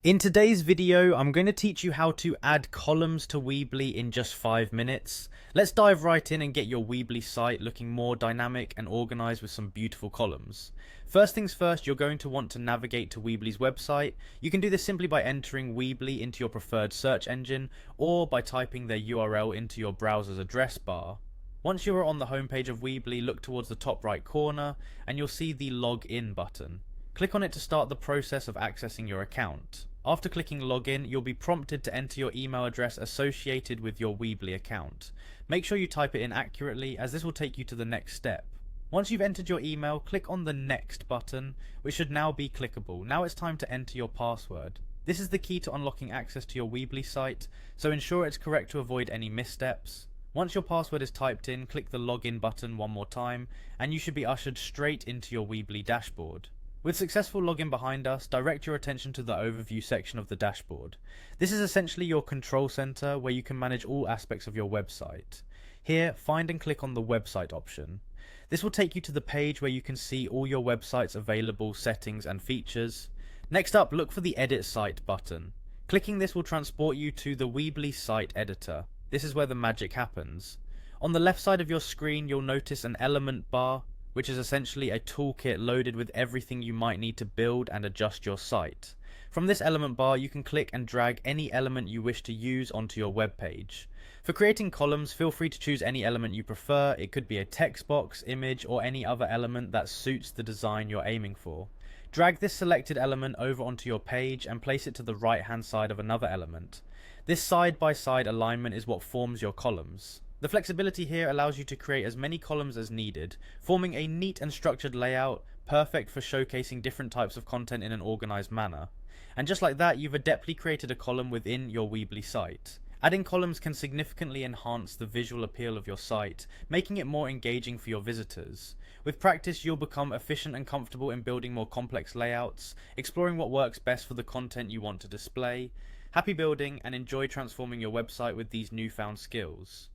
In today's video, I'm going to teach you how to add columns to Weebly in just 5 minutes. Let's dive right in and get your Weebly site looking more dynamic and organized with some beautiful columns. First things first, you're going to want to navigate to Weebly's website. You can do this simply by entering Weebly into your preferred search engine or by typing their URL into your browser's address bar. Once you are on the homepage of Weebly, look towards the top right corner and you'll see the Login button. Click on it to start the process of accessing your account. After clicking login, you'll be prompted to enter your email address associated with your Weebly account. Make sure you type it in accurately, as this will take you to the next step. Once you've entered your email, click on the next button, which should now be clickable. Now it's time to enter your password. This is the key to unlocking access to your Weebly site, so ensure it's correct to avoid any missteps. Once your password is typed in, click the login button one more time, and you should be ushered straight into your Weebly dashboard. With successful login behind us, direct your attention to the overview section of the dashboard. This is essentially your control center where you can manage all aspects of your website. Here, find and click on the website option. This will take you to the page where you can see all your website's available settings and features. Next up, look for the Edit Site button. Clicking this will transport you to the Weebly site editor. This is where the magic happens. On the left side of your screen, you'll notice an element bar, which is essentially a toolkit loaded with everything you might need to build and adjust your site. From this element bar, you can click and drag any element you wish to use onto your web page. For creating columns, feel free to choose any element you prefer. It could be a text box, image, or any other element that suits the design you're aiming for. Drag this selected element over onto your page and place it to the right hand side of another element. This side-by-side alignment is what forms your columns. The flexibility here allows you to create as many columns as needed, forming a neat and structured layout, perfect for showcasing different types of content in an organized manner. And just like that, you've adeptly created a column within your Weebly site. Adding columns can significantly enhance the visual appeal of your site, making it more engaging for your visitors. With practice, you'll become efficient and comfortable in building more complex layouts, exploring what works best for the content you want to display. Happy building and enjoy transforming your website with these newfound skills.